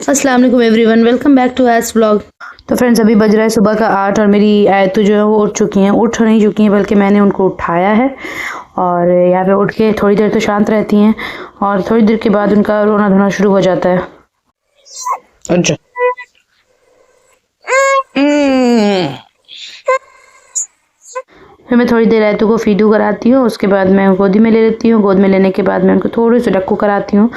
अस्सलाम वालेकुम everyone, welcome back to S vlog. तो फ्रेंड्स, अभी बज रहा है सुबह का 8 और मेरी आयतु जो है वो उठ चुकी हैं। उठ नहीं चुकी हैं बल्कि मैंने उनको उठाया है और यहाँ पे उठ के थोड़ी देर तो शांत रहती हैं और थोड़ी देर के बाद उनका रोना धोना शुरू हो जाता है। अच्छा फिर मैं थोड़ी देर आयतु को फीडू कराती हूँ, उसके बाद मैं गोदी में ले लेती हूँ। गोद में लेने के बाद मैं उनको थोड़ी सी डक्कू कराती हूँ।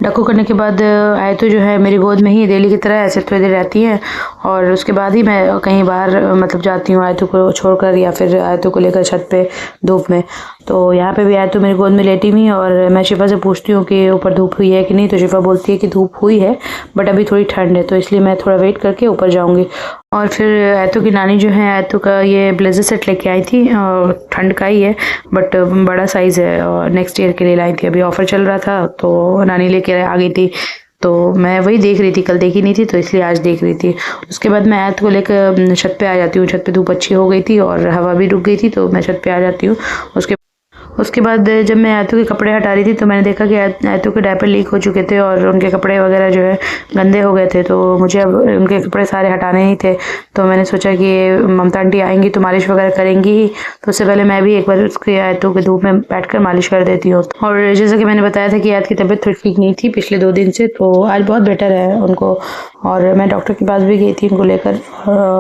डक्कू करने के बाद आयतु जो है मेरी गोद में ही डेली की तरह ऐसे थोड़ी देर रहती है और उसके बाद ही मैं कहीं बाहर मतलब जाती हूँ आयतु को छोड़कर या फिर आयतु को लेकर छत पे धूप में। तो यहाँ पे भी आयतु मेरी गोद में लेटी हुई और मैं शिफा से पूछती हूँ कि ऊपर धूप हुई है कि नहीं, तो शिफा बोलती है कि धूप हुई है बट अभी थोड़ी ठंड है, तो इसलिए मैं थोड़ा वेट करके ऊपर जाऊँगी। और फिर आयतु की नानी जो है आयतु का ये ब्लेजर सेट लेके आई थी, ठंड का ही है बट बड़ा साइज़ है और नेक्स्ट ईयर के लिए लाई थी। अभी ऑफ़र चल रहा था तो नानी लेके आ गई थी, तो मैं वही देख रही थी, कल देखी नहीं थी तो इसलिए आज देख रही थी। उसके बाद मैं आयत को लेकर छत पे आ जाती हूँ। छत पे धूप अच्छी हो गई थी और हवा भी रुक गई थी तो मैं छत पे आ जाती हूँ। उसके बाद जब मैं आयतु के कपड़े हटा रही थी तो मैंने देखा कि आयतु के डायपर लीक हो चुके थे और उनके कपड़े वगैरह जो है गंदे हो गए थे, तो मुझे अब उनके कपड़े सारे हटाने ही थे। तो मैंने सोचा कि ममता आंटी आएंगी तो मालिश वगैरह करेंगी ही, तो उससे पहले मैं भी एक बार उसके आयतु के धूप में बैठकर मालिश कर देती हूँ। और जैसा कि मैंने बताया था कि आयत की तबीयत थोड़ी ठीक नहीं थी पिछले 2 दिन से, तो आज बहुत बेटर है उनको। और मैं डॉक्टर के पास भी गई थी उनको लेकर,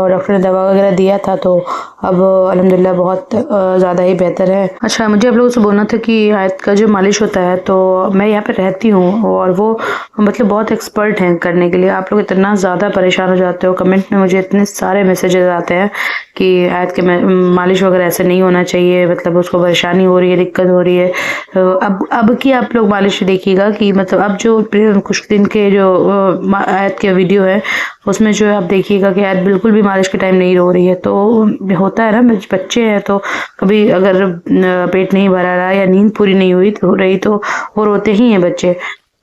डॉक्टर ने दवा वगैरह दिया था, तो अब अल्हम्दुलिल्लाह बहुत ज़्यादा ही बेहतर है। अच्छा, मुझे आप लोगों से बोलना था कि आयत का जो मालिश होता है तो मैं यहाँ पे रहती हूँ और वो मतलब बहुत एक्सपर्ट हैं करने के लिए। आप लोग इतना ज़्यादा परेशान हो जाते हो, कमेंट में मुझे इतने सारे मैसेजेस आते हैं कि आयत के मालिश वगैरह ऐसे नहीं होना चाहिए, मतलब उसको परेशानी हो रही है, दिक्कत हो रही है। अब की आप लोग मालिश देखिएगा कि मतलब अब जो कुछ दिन के जो आयत के वीडियो है उसमें जो है आप देखिएगा कि आयत बिल्कुल भी मालिश के टाइम नहीं रो रही है। तो होता है ना, बच्चे हैं तो कभी अगर पेट नहीं भरा रहा या नींद पूरी नहीं हुई तो रही तो वो रोते ही हैं बच्चे।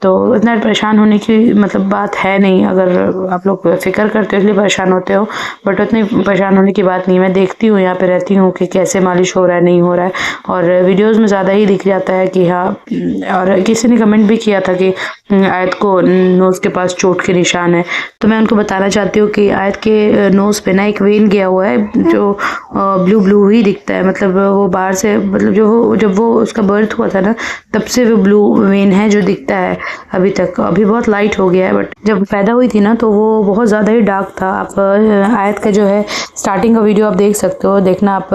तो इतना परेशान होने की मतलब बात है नहीं, अगर आप लोग फिक्र करते हो इसलिए परेशान होते हो, बट उतनी परेशान होने की बात नहीं। मैं देखती हूँ, यहाँ पे रहती हूँ कि कैसे मालिश हो रहा है नहीं हो रहा है, और वीडियोस में ज़्यादा ही दिख जाता है कि हाँ। और किसी ने कमेंट भी किया था कि आयत को नोज़ के पास चोट के निशान है, तो मैं उनको बताना चाहती हूँ कि आयत के नोज़ पे ना एक वेन गया हुआ है जो ब्लू ब्लू ही दिखता है। मतलब वो बाहर से मतलब जब वो उसका बर्थ हुआ था ना तब से वो ब्लू वेन है जो दिखता है अभी तक। अभी बहुत लाइट हो गया है बट जब पैदा हुई थी ना तो वो बहुत ज़्यादा ही डार्क था। आप आयत का जो है स्टार्टिंग का वीडियो आप देख सकते हो, देखना आप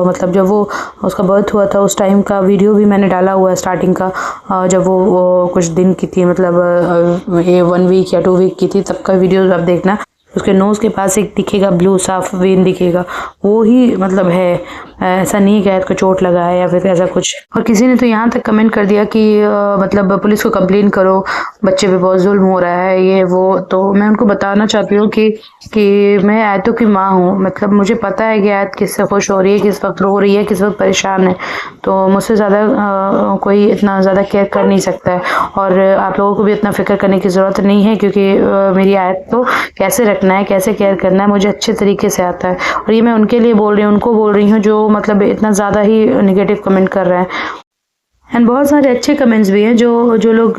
मतलब जब वो उसका बर्थ हुआ था उस टाइम का वीडियो भी मैंने डाला हुआ है स्टार्टिंग का, जब वो कुछ दिन की थी, मतलब ये 1 वीक या 2 वीक की थी, तब का वीडियो आप देखना। उसके नोज़ के पास एक दिखेगा ब्लू साफ वेन दिखेगा, वो ही मतलब है, ऐसा नहीं है कि आयत को चोट लगा है या फिर ऐसा कुछ। और किसी ने तो यहाँ तक कमेंट कर दिया कि मतलब पुलिस को कंप्लेन करो, बच्चे पे बहुत जुल्म हो रहा है ये वो। तो मैं उनको बताना चाहती हूँ कि मैं आयतों की माँ हूँ, मतलब मुझे पता है कि आयत किससे खुश हो रही है, किस वक्त रो रही है, किस वक्त परेशान है, तो मुझसे ज़्यादा कोई इतना ज़्यादा केयर कर नहीं सकता है। और आप लोगों को भी इतना फिक्र करने की ज़रूरत नहीं है क्योंकि मेरी आयत को कैसे रखना है, कैसे केयर करना है मुझे अच्छे तरीके से आता है। और ये मैं उनके लिए बोल रही हूँ, उनको बोल रही हूँ जो मतलब इतना ज़्यादा ही नेगेटिव कमेंट कर रहे हैं। एंड बहुत सारे अच्छे कमेंट्स भी हैं जो लोग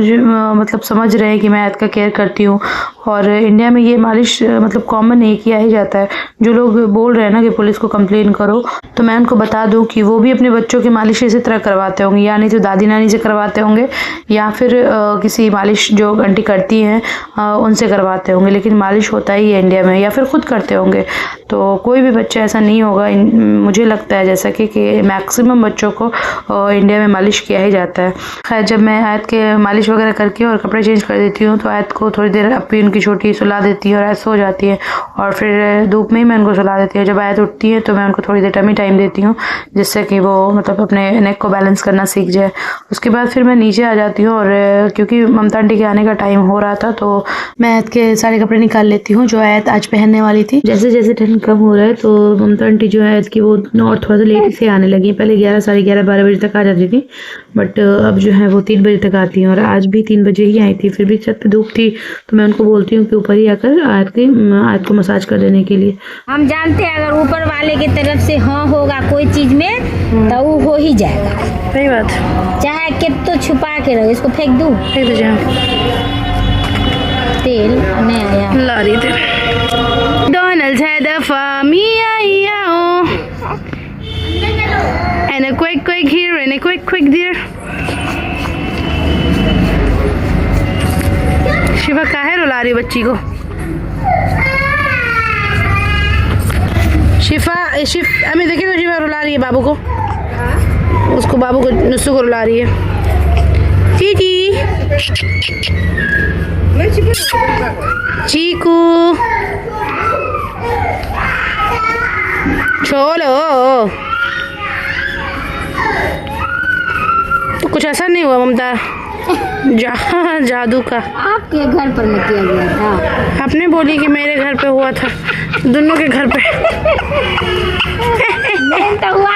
मतलब समझ रहे हैं कि मैं आयत का केयर करती हूँ। और इंडिया में ये मालिश मतलब कॉमन नहीं किया ही जाता है। जो लोग बोल रहे हैं ना कि पुलिस को कंप्लेन करो, तो मैं उनको बता दूं कि वो भी अपने बच्चों की मालिश इसी तरह करवाते होंगे, या नहीं तो दादी नानी से करवाते होंगे या फिर किसी मालिश जो आंटी करती हैं उनसे करवाते होंगे, लेकिन मालिश होता ही है इंडिया में, या फिर खुद करते होंगे। तो कोई भी बच्चा ऐसा नहीं होगा, मुझे लगता है जैसा कि मैक्सिमम बच्चों को इंडिया में मालिश किया ही जाता है। खैर, जब मैं आयत के मालिश वगैरह करके और कपड़े चेंज कर देती हूँ तो आयत को थोड़ी देर अपनी उनकी छोटी सुला देती है और आयत सो जाती है, और फिर धूप में ही मैं उनको सुला देती हूँ। जब आयत उठती है तो मैं उनको थोड़ी देर टमी टाइम देती हूँ जिससे कि वो मतलब अपने नेक को बैलेंस करना सीख जाए। उसके बाद फिर मैं नीचे आ जाती हूँ और क्योंकि ममता आंटी के आने का टाइम हो रहा था तो मैं आयत के सारे कपड़े निकाल लेती हूँ जो आयत आज पहनने वाली थी। जैसे जैसे ठंड कम हो रहा है तो ममता आंटी जो है आयत की वो और थोड़ा सा लेट से आने लगी। पहले 11, साढ़े 11, 12 बजे तक आ जाती थी, बट अब जो है वो 3 बजे तक आती हैं, और आज भी 3 बजे ही आई थी। फिर भी छत पे धूप थी तो मैं उनको बोलती हूँ कि ऊपर ही आकर आयत को मसाज कर देने के लिए। हम जानते हैं अगर ऊपर वाले की तरफ से हाँ होगा कोई चीज में तो वो हो ही जाएगा। सही बात, चाहे कितना छुपा के रहो, इसको फेंक दूं, फेंक दो। ते तेल नहीं आया। लारी थे डोनल्ड है दफा मिया and a quick here and a quick there. Shiva काहे रुला रही बच्ची को? शिफा हमें देखिए तो शिफा रुला रही है बाबू को, उसको बाबू को नुस्सू को रुला रही है। चीची चीकू छोलो तो कुछ असर नहीं हुआ ममता जादू का? आपके घर पर न किया गया था? आपने बोली कि मेरे घर पे हुआ था, दोनों के घर पे। नहीं तो हुआ।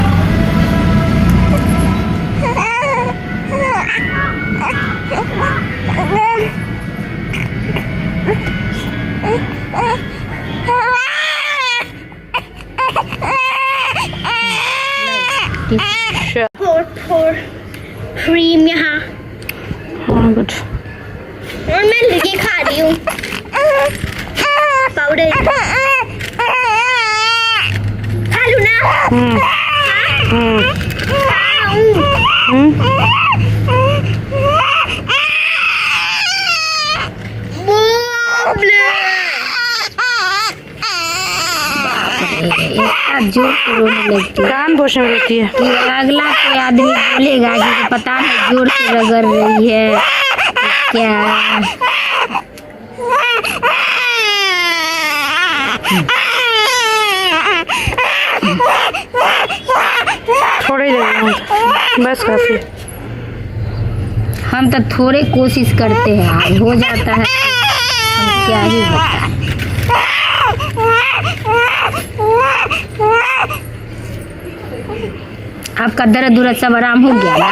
फोर क्रीम यहाँ हाँ गुड। और मैं लेके खा रही हूँ पाउडर। खा लूँ ना? जोर से रोने लगती है कान पोषण रहती है कि अगला कोई आदमी बोलेगा कि पता नहीं जोर से रगड़ रही है क्या। थोड़े ही देर बस काफी। हम तो थोड़े कोशिश करते हैं, आज हो जाता है तो हम क्या ही बताएं। आपका दर्द उर्द सब आराम हो गया ना?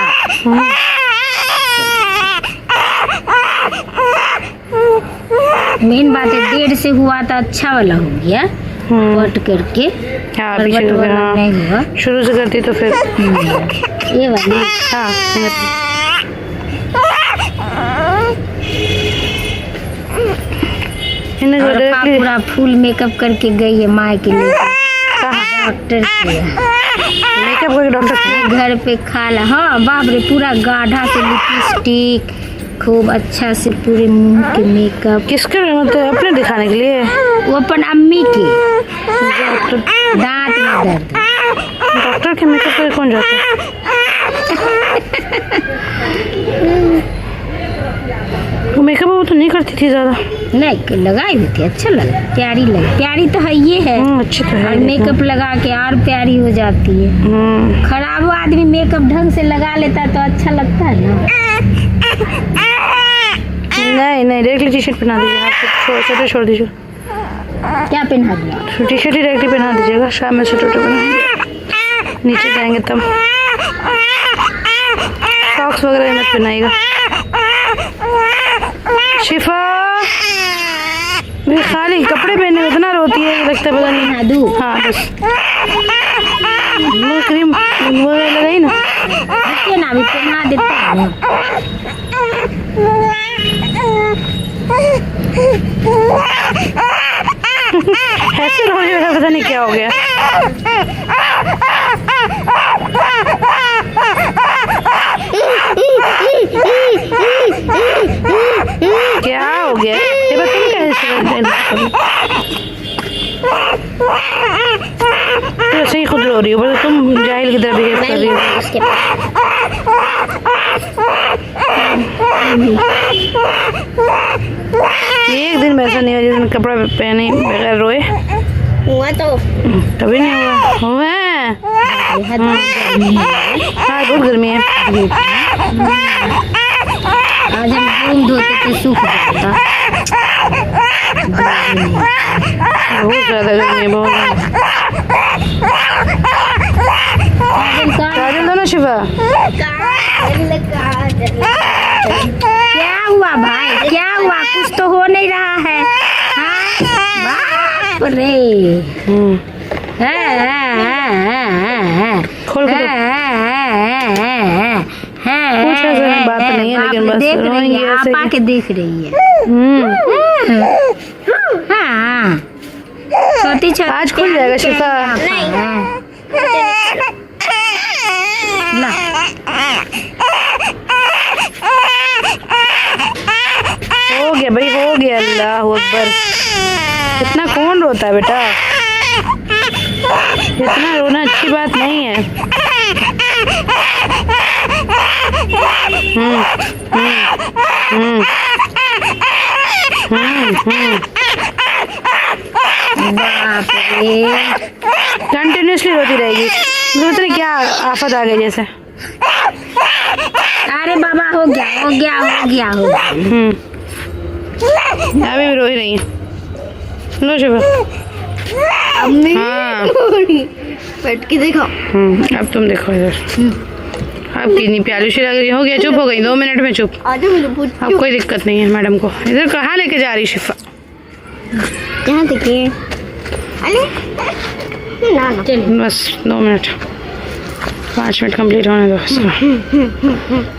मेन बात है देर से हुआ तो अच्छा वाला हो गया कट करके। हाँ पर पीछे बट वाला नहीं हुआ। शुरू से करती तो फिर ये वाली हाँ इन्हें और पूरा फुल मेकअप करके गई है माँ के लिए डॉक्टर के मेकअप करके डॉक्टर घर पे खाला। हाँ बाप रे पूरा गाढ़ा से लिपस्टिक खूब अच्छा से पूरे मुंह के मेकअप। किसके मतलब अपने दिखाने के लिए? वो अपन अम्मी के दांत में दर्द। डॉक्टर के मेकअप पे कौन जाता है? वो मेकअप वो तो नहीं करती थी ज्यादा। नहीं लगाई हुई थी, अच्छा लगा, प्यारी लगी। प्यारी तो है ये है अच्छी तो है। और मेकअप लगा के और प्यारी हो जाती है। खराब आदमी मेकअप ढंग से लगा लेता तो अच्छा लगता है ना। नहीं डायरेक्टली टी शर्ट पहना दीजिए, आप छोड़ दीजिए। क्या पहना दिया? टी शर्ट ही डायरेक्टली पहना दीजिएगा, शाम में स्वेटर बनाएंगे, नीचे जाएंगे तब। सॉक्स वगैरह मत पहनाइएगा। शिफा मेरे खाली कपड़े पहने में इतना रोती है, लगता है पता नहीं। पहना दूँ? हाँ बस वो क्रीम वो लगाई ना, देखिए ना अभी पहना देता हूँ। ऐसे रो रही है, पता नहीं क्या हो गया। क्या हो गया ये बता, कैसे ऐसे ही खुद रो रही हो, बस तुम जाहिल की तरह बिहेव कर रही हो। एक दिन वैसा नहीं हुआ जिस दिन कपड़ा पहने बगैर रोए। हुआ तो कभी नहीं हुआ है। हाँ बहुत गर्मी है। आज हम घूम धोते थे सूख जाता। बहुत ज़्यादा गर्मी है, बहुत काजल दो ना शिवा। क्या हुआ भाई, क्या हुआ? कुछ तो हो नहीं रहा है। हाँ बाप रे। खोल के है कुछ ऐसा बात नहीं है, लेकिन बस देख रही रोएंगी है, ऐसे आपा कि- के देख रही है। हाँ छोटी छोटी आज खुल जाएगा शिफा। ला हो गया भाई, हो गया। अल्लाह अकबर। इतना कौन रोता है बेटा, इतना रोना अच्छी बात नहीं है। हम्म हम्म हम्म हम्म बाप रे कंटिन्यूसली रोती रहेगी। दूसरे क्या आफत आ गई जैसे। अरे बाबा हो गया हो गया हो गया हो गया। अभी भी रो ही रही है। लो शिवा। अम्मी हाँ। बैठ के देखो। अब तुम देखो इधर। अब कितनी प्यारी सी लग रही। हो गया, चुप हो गई 2 मिनट में चुप। आजा मुझे पूछ। अब कोई दिक्कत नहीं है मैडम को। इधर कहाँ लेके जा रही शिफा? यहाँ देखिए। अरे ना ना बस 2 मिनट, 5 मिनट कंप्लीट होने दो।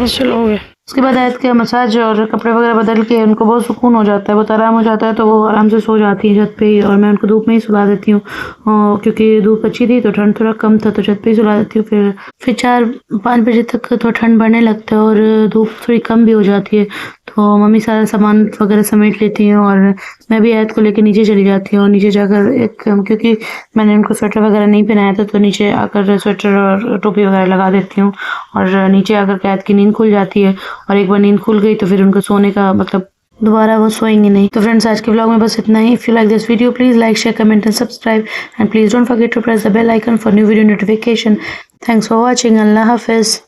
चलो हो गया। उसके बाद आयत के मसाज और कपड़े वगैरह बदल के उनको बहुत सुकून हो जाता है, बहुत आराम हो जाता है, तो वो आराम से सो जाती है छत पे ही। और मैं उनको धूप में ही सुला देती हूँ, क्योंकि धूप अच्छी थी तो ठंड थोड़ा कम था, तो छत पे ही सुला देती हूँ। फिर 4-5 बजे तक तो ठंड बढ़ने लगता है और धूप थोड़ी कम भी हो जाती है, तो मम्मी सारा सामान वगैरह समेट लेती हैं और मैं भी आयत को लेकर नीचे चली जाती हूँ। और नीचे जाकर क्योंकि मैंने उनको स्वेटर वगैरह नहीं पहनाया था, तो नीचे आकर स्वेटर और टोपी वगैरह लगा देती हूँ। और नीचे आकर आयत की नींद खुल जाती है, और एक बार नींद खुल गई तो फिर उनको सोने का मतलब दोबारा वो सोएंगे नहीं। तो फ्रेंड्स, आज के व्लॉग में बस इतना ही। If you like this video, please like, share, comment and subscribe, and please don't forget to press the bell icon for new video notification. Thanks for watching. अल्लाह हाफिज।